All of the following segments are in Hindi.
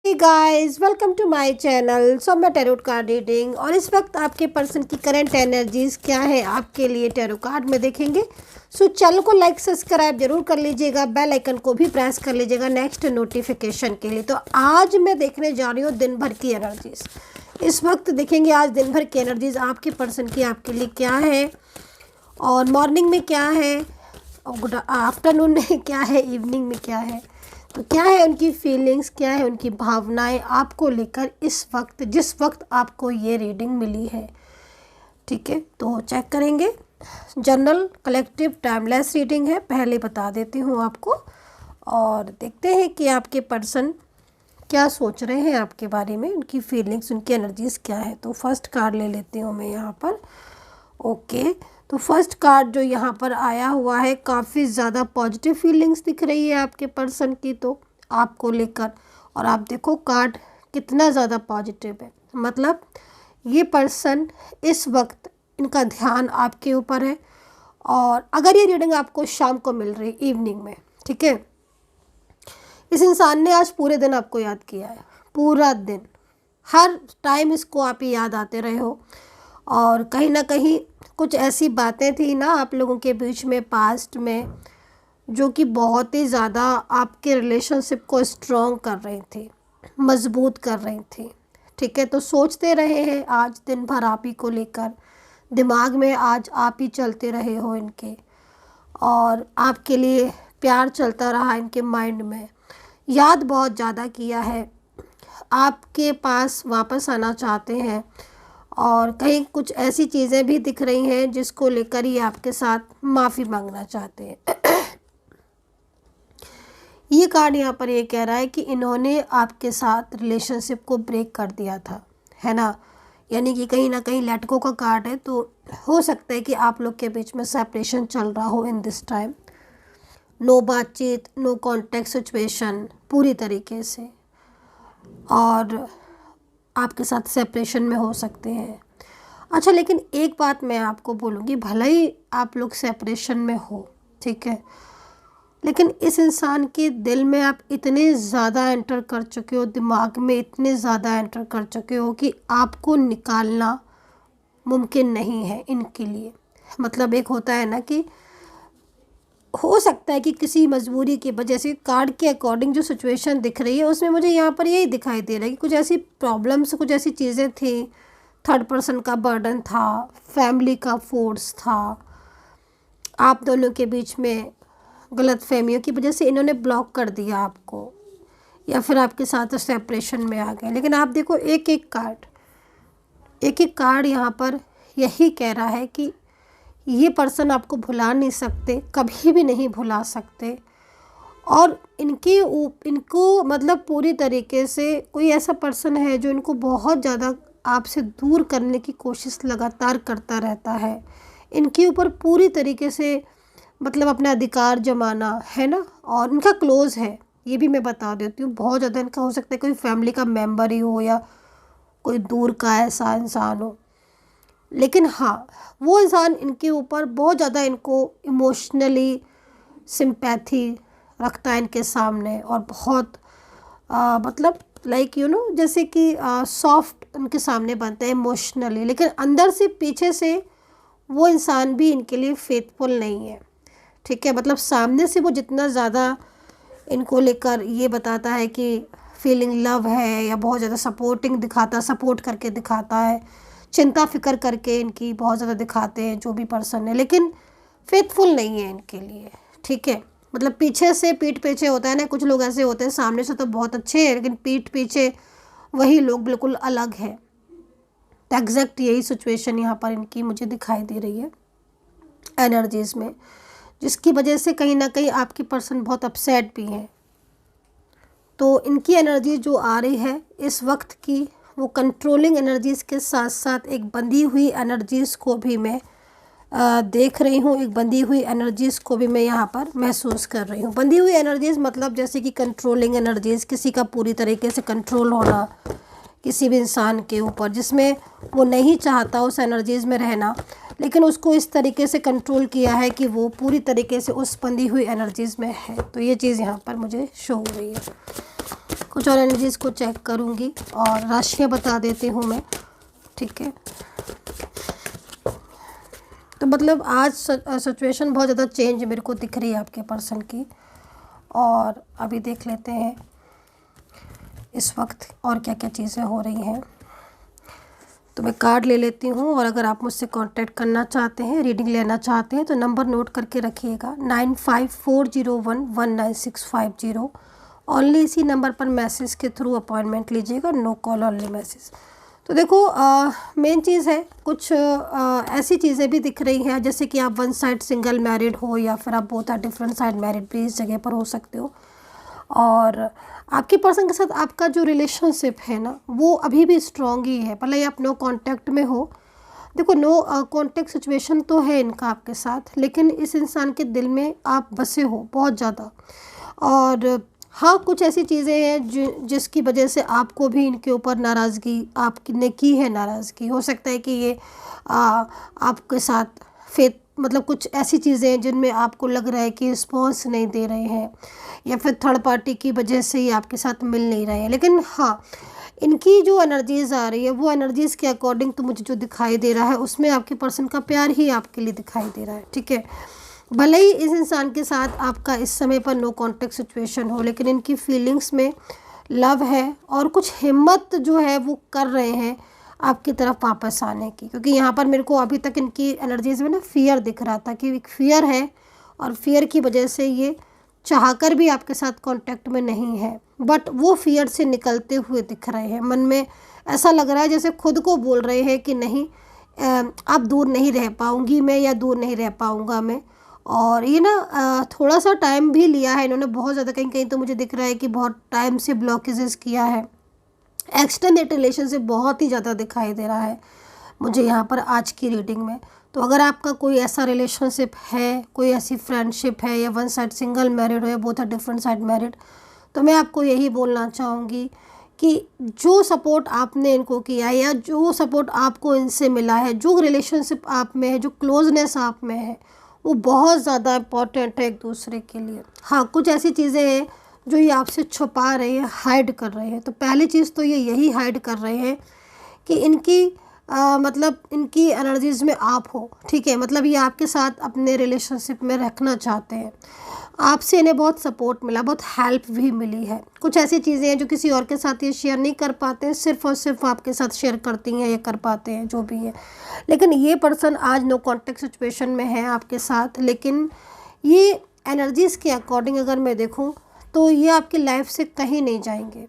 Hey guys, welcome to my channel. So मैं टैरोट कार्ड रीडिंग और इस वक्त आपके पर्सन की करंट एनर्जीज क्या है आपके लिए टैरो कार्ड में देखेंगे। सो चैनल को लाइक सब्सक्राइब जरूर कर लीजिएगा, बेल आइकन को भी प्रेस कर लीजिएगा नेक्स्ट नोटिफिकेशन के लिए। तो आज मैं देखने जा रही हूँ दिन भर की एनर्जीज। इस वक्त देखेंगे आज दिन भर की एनर्जीज आपके पर्सन की आपके लिए क्या है, और मॉर्निंग में क्या है, और गुड आफ्टरनून में क्या है, इवनिंग में क्या है। तो क्या है उनकी फीलिंग्स, क्या है उनकी भावनाएं आपको लेकर इस वक्त, जिस वक्त आपको ये रीडिंग मिली है। ठीक है, तो चेक करेंगे। जनरल कलेक्टिव टाइमलेस रीडिंग है, पहले बता देती हूँ आपको, और देखते हैं कि आपके पर्सन क्या सोच रहे हैं आपके बारे में, उनकी फीलिंग्स, उनकी एनर्जीज क्या है। तो फर्स्ट कार्ड ले लेती हूँ मैं यहाँ पर। ओके, तो फर्स्ट कार्ड जो यहाँ पर आया हुआ है, काफ़ी ज़्यादा पॉजिटिव फीलिंग्स दिख रही है आपके पर्सन की तो आपको लेकर। और आप देखो कार्ड कितना ज़्यादा पॉजिटिव है, मतलब ये पर्सन इस वक्त, इनका ध्यान आपके ऊपर है। और अगर ये रीडिंग आपको शाम को मिल रही इवनिंग में, ठीक है, इस इंसान ने आज पूरे दिन आपको याद किया है, पूरा दिन, हर टाइम इसको आप ही याद आते रहे हो। और कहीं ना कहीं कुछ ऐसी बातें थी ना आप लोगों के बीच में पास्ट में, जो कि बहुत ही ज़्यादा आपके रिलेशनशिप को स्ट्रॉन्ग कर रही थी, मजबूत कर रही थी। ठीक है, तो सोचते रहे हैं आज दिन भर आप ही को लेकर, दिमाग में आज आप ही चलते रहे हो इनके, और आपके लिए प्यार चलता रहा इनके माइंड में, याद बहुत ज़्यादा किया है, आपके पास वापस आना चाहते हैं। और कहीं कुछ ऐसी चीज़ें भी दिख रही हैं जिसको लेकर ही आपके साथ माफ़ी मांगना चाहते हैं। ये कार्ड यहाँ पर ये कह रहा है कि इन्होंने आपके साथ रिलेशनशिप को ब्रेक कर दिया था, है ना, यानी कि कहीं ना कहीं लेट गो का कार्ड है। तो हो सकता है कि आप लोग के बीच में सेपरेशन चल रहा हो इन दिस टाइम, नो बातचीत, नो कॉन्टेक्ट सिचुएशन पूरी तरीके से, और आपके साथ सेपरेशन में हो सकते हैं। अच्छा, लेकिन एक बात मैं आपको बोलूँगी, भले ही आप लोग सेपरेशन में हो, ठीक है, लेकिन इस इंसान के दिल में आप इतने ज़्यादा एंटर कर चुके हो, दिमाग में इतने ज़्यादा एंटर कर चुके हो कि आपको निकालना मुमकिन नहीं है इनके लिए। मतलब एक होता है ना कि हो सकता है कि किसी मजबूरी की वजह से, कार्ड के अकॉर्डिंग जो सिचुएशन दिख रही है उसमें मुझे यहाँ पर यही दिखाई दे रहा है कि कुछ ऐसी प्रॉब्लम्स, कुछ ऐसी चीज़ें थी, थर्ड पर्सन का बर्डन था, फैमिली का फोर्स था, आप दोनों के बीच में गलत फहमियों की वजह से इन्होंने ब्लॉक कर दिया आपको, या फिर आपके साथ सेपरेशन में आ गए। लेकिन आप देखो एक एक कार्ड यहाँ पर यही कह रहा है कि ये पर्सन आपको भुला नहीं सकते, कभी भी नहीं भुला सकते। और इनको मतलब पूरी तरीके से कोई ऐसा पर्सन है जो इनको बहुत ज़्यादा आपसे दूर करने की कोशिश लगातार करता रहता है, इनके ऊपर पूरी तरीके से मतलब अपना अधिकार जमाना, है ना। और इनका क्लोज़ है, ये भी मैं बता देती हूँ, बहुत ज़्यादा इनका हो सकता है कोई फैमिली का मेम्बर ही हो या कोई दूर का ऐसा इंसान हो। लेकिन हाँ, वो इंसान इनके ऊपर बहुत ज़्यादा, इनको इमोशनली सिंपैथी रखता है इनके सामने, और बहुत मतलब लाइक यू नो, जैसे कि सॉफ्ट उनके सामने बनता है इमोशनली, लेकिन अंदर से पीछे से वो इंसान भी इनके लिए फेथफुल नहीं है। ठीक है, मतलब सामने से वो जितना ज़्यादा इनको लेकर ये बताता है कि फीलिंग लव है, या बहुत ज़्यादा सपोर्ट करके दिखाता है, चिंता फिक्र करके इनकी बहुत ज़्यादा दिखाते हैं जो भी पर्सन है, लेकिन फेथफुल नहीं है इनके लिए। ठीक है, मतलब पीछे से, पीठ पीछे होता है ना, कुछ लोग ऐसे होते हैं सामने से तो बहुत अच्छे हैं, लेकिन पीठ पीछे वही लोग बिल्कुल अलग है। तो एग्जैक्ट यही सिचुएशन यहाँ पर इनकी मुझे दिखाई दे रही है एनर्जीज में, जिसकी वजह से कहीं ना कहीं आपकी पर्सन बहुत अपसेट भी है। तो इनकी एनर्जी जो आ रही है इस वक्त की, वो कंट्रोलिंग एनर्जीज़ के साथ साथ एक बंधी हुई एनर्जीज़ को भी मैं देख रही हूँ, एक बंधी हुई एनर्जीज़ को भी मैं यहाँ पर महसूस कर रही हूँ। बंधी हुई एनर्जीज़ मतलब जैसे कि कंट्रोलिंग एनर्जीज़, किसी का पूरी तरीके से कंट्रोल होना किसी भी इंसान के ऊपर, जिसमें वो नहीं चाहता उस एनर्जीज़ में रहना, लेकिन उसको इस तरीके से कंट्रोल किया है कि वो पूरी तरीके से उस बंधी हुई एनर्जीज़ में है। तो ये चीज़ यहाँ पर मुझे शो हो रही है। कुछ और एनर्जीज़ को चेक करूँगी और राशियाँ बता देती हूँ मैं, ठीक है। तो मतलब आज सिचुएशन बहुत ज़्यादा चेंज मेरे को दिख रही है आपके पर्सन की। और अभी देख लेते हैं इस वक्त और क्या क्या चीज़ें हो रही हैं। तो मैं कार्ड ले लेती हूँ, और अगर आप मुझसे कांटेक्ट करना चाहते हैं, रीडिंग लेना चाहते हैं, तो नंबर नोट करके रखिएगा 9540119650। ओनली इसी नंबर पर मैसेज के थ्रू अपॉइंटमेंट लीजिएगा, नो कॉल ओनली मैसेज। तो देखो मेन चीज़ है, कुछ ऐसी चीज़ें भी दिख रही हैं जैसे कि आप वन साइड सिंगल मैरिड हो, या फिर आप both are different side married भी इस जगह पर हो सकते हो। और आपके पर्सन के साथ आपका जो रिलेशनशिप है ना, वो अभी भी स्ट्रॉन्ग ही है, भले ही आप नो कांटेक्ट में हो। देखो नो कांटेक्ट सिचुएशन तो है इनका आपके साथ, लेकिन इस इंसान के दिल में आप बसे हो बहुत ज़्यादा। और हाँ, कुछ ऐसी चीज़ें हैं जिसकी वजह से आपको भी इनके ऊपर नाराज़गी आपने की है। नाराज़गी हो सकता है कि ये आपके साथ फेथ मतलब कुछ ऐसी चीज़ें हैं जिनमें आपको लग रहा है कि रिस्पॉन्स नहीं दे रहे हैं, या फिर थर्ड पार्टी की वजह से ही आपके साथ मिल नहीं रहे हैं। लेकिन हाँ, इनकी जो एनर्जीज़ आ रही है, वो एनर्जीज़ के अकॉर्डिंग तो मुझे जो दिखाई दे रहा है, उसमें आपके पर्सन का प्यार ही आपके लिए दिखाई दे रहा है, ठीक है। भले ही इस इंसान के साथ आपका इस समय पर नो कांटेक्ट सिचुएशन हो, लेकिन इनकी फीलिंग्स में लव है, और कुछ हिम्मत जो है वो कर रहे हैं आपकी तरफ वापस आने की। क्योंकि यहाँ पर मेरे को अभी तक इनकी एनर्जीज़ में ना फियर दिख रहा था कि एक फियर है, और फियर की वजह से ये चाहकर भी आपके साथ कांटेक्ट में नहीं है, बट वो फियर से निकलते हुए दिख रहे हैं। मन में ऐसा लग रहा है जैसे खुद को बोल रहे हैं कि नहीं, अब दूर नहीं रह पाऊँगी मैं, या दूर नहीं रह पाऊँगा मैं। और ये ना थोड़ा सा टाइम भी लिया है इन्होंने, बहुत ज़्यादा कहीं कहीं तो मुझे दिख रहा है कि बहुत टाइम से ब्लॉकेजेस किया है। एक्सटेंडेड रिलेशनशिप बहुत ही ज़्यादा दिखाई दे रहा है मुझे यहाँ पर आज की रीडिंग में। तो अगर आपका कोई ऐसा रिलेशनशिप है, कोई ऐसी फ्रेंडशिप है, या वन साइड सिंगल मैरिड हो, या both are different side married, तो मैं आपको यही बोलना चाहूँगी कि जो सपोर्ट आपने इनको किया है, या जो सपोर्ट आपको इनसे मिला है, जो रिलेशनशिप आप में है, जो क्लोजनेस आप में है, वो बहुत ज़्यादा इम्पॉर्टेंट है एक दूसरे के लिए। हाँ, कुछ ऐसी चीज़ें हैं जो ये आपसे छुपा रहे हैं, हाइड कर रहे हैं। तो पहली चीज़ तो ये यही हाइड कर रहे हैं कि इनकी मतलब इनकी एनर्जीज़ में आप हो, ठीक है। मतलब ये आपके साथ अपने रिलेशनशिप में रखना चाहते हैं। आपसे इन्हें बहुत सपोर्ट मिला, बहुत हेल्प भी मिली है। कुछ ऐसी चीज़ें हैं जो किसी और के साथ ये शेयर नहीं कर पाते हैं, सिर्फ़ और सिर्फ आपके साथ शेयर करती हैं या कर पाते हैं, जो भी है। लेकिन ये पर्सन आज नो कांटेक्ट सिचुएशन में है आपके साथ, लेकिन ये एनर्जीज़ के अकॉर्डिंग अगर मैं देखूँ तो ये आपकी लाइफ से कहीं नहीं जाएंगे।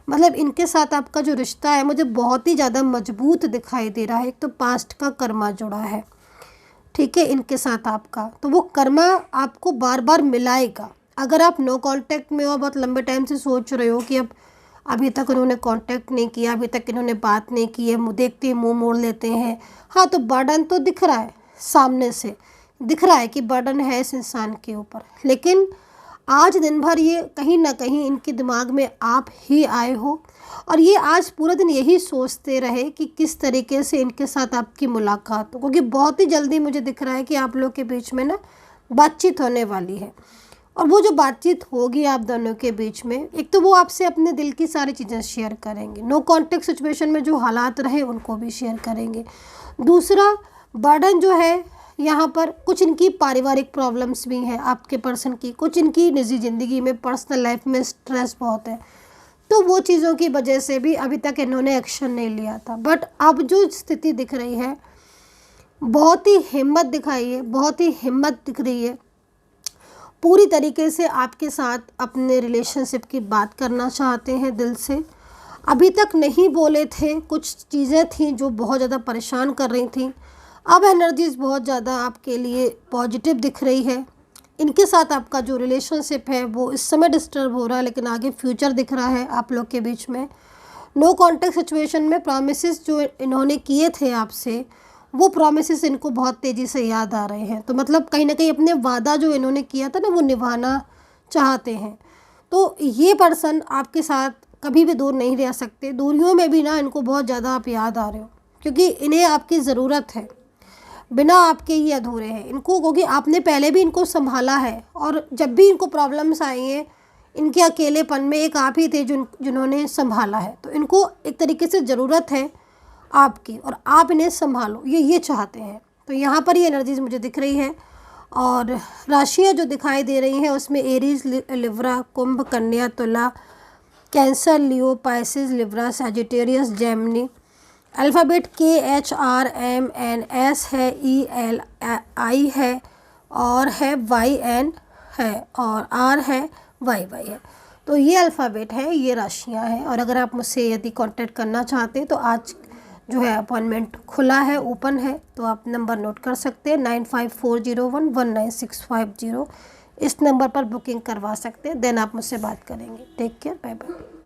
मतलब इनके साथ आपका जो रिश्ता है मुझे बहुत ही ज़्यादा मजबूत दिखाई दे रहा है। एक तो पास्ट का कर्मा जुड़ा है, ठीक है, इनके साथ आपका, तो वो कर्मा आपको बार बार मिलाएगा। अगर आप नो कांटेक्ट में हो, बहुत लंबे टाइम से सोच रहे हो कि अब अभी तक इन्होंने कांटेक्ट नहीं किया, अभी तक इन्होंने बात नहीं की है, देखते ही मुंह मोड़ लेते हैं, हाँ, तो बर्डन तो दिख रहा है, सामने से दिख रहा है कि बर्डन है इस इंसान के ऊपर। लेकिन आज दिन भर ये कहीं ना कहीं इनके दिमाग में आप ही आए हो, और ये आज पूरा दिन यही सोचते रहे कि किस तरीके से इनके साथ आपकी मुलाकात हो। क्योंकि बहुत ही जल्दी मुझे दिख रहा है कि आप लोग के बीच में ना बातचीत होने वाली है, और वो जो बातचीत होगी आप दोनों के बीच में, एक तो वो आपसे अपने दिल की सारी चीज़ें शेयर करेंगे, नो कांटेक्ट सिचुएशन में जो हालात रहे उनको भी शेयर करेंगे। दूसरा बर्डन जो है यहाँ पर, कुछ इनकी पारिवारिक प्रॉब्लम्स भी हैं आपके पर्सन की, कुछ इनकी निजी ज़िंदगी में, पर्सनल लाइफ में स्ट्रेस बहुत है, तो वो चीज़ों की वजह से भी अभी तक इन्होंने एक्शन नहीं लिया था। बट अब जो स्थिति दिख रही है, बहुत ही हिम्मत दिखाई है, बहुत ही हिम्मत दिख रही है, पूरी तरीके से आपके साथ अपने रिलेशनशिप की बात करना चाहते हैं दिल से। अभी तक नहीं बोले थे, कुछ चीज़ें थी जो बहुत ज़्यादा परेशान कर रही थी। अब एनर्जीज़ बहुत ज़्यादा आपके लिए पॉजिटिव दिख रही है। इनके साथ आपका जो रिलेशनशिप है वो इस समय डिस्टर्ब हो रहा है, लेकिन आगे फ्यूचर दिख रहा है आप लोग के बीच में। नो कांटेक्ट सिचुएशन में प्रॉमिसेस जो इन्होंने किए थे आपसे, वो प्रॉमिसेस इनको बहुत तेज़ी से याद आ रहे हैं। तो मतलब कहीं ना कहीं अपने वादा जो इन्होंने किया था ना, वो निभाना चाहते हैं। तो ये पर्सन आपके साथ कभी भी दूर नहीं रह सकते। दूरियों में भी ना इनको बहुत ज़्यादा आप याद आ रहे हो, क्योंकि इन्हें आपकी ज़रूरत है, बिना आपके ही अधूरे हैं इनको, क्योंकि आपने पहले भी इनको संभाला है, और जब भी इनको प्रॉब्लम्स आई हैं इनके अकेलेपन में एक आप ही थे जिन्होंने संभाला है, तो इनको एक तरीके से ज़रूरत है आपकी और आप इन्हें संभालो, ये चाहते हैं। तो यहाँ पर ये एनर्जीज मुझे दिख रही है। और राशियाँ जो दिखाई दे रही हैं उसमें Aries, Libra, Kumbh, Kanya, Tula, Cancer, Leo, Pisces, Libra, Sagittarius, Gemini. Alphabet KHRMNS है, ELI है और है YN है और R है, YY है। तो ये अल्फ़ाबेट है, ये राशियाँ हैं। और अगर आप मुझसे यदि कांटेक्ट करना चाहते हैं तो आज जो है अपॉइंटमेंट खुला है, ओपन है, तो आप नंबर नोट कर सकते हैं 9540119650। इस नंबर पर बुकिंग करवा सकते हैं, देन आप मुझसे बात करेंगे। Take care, bye bye.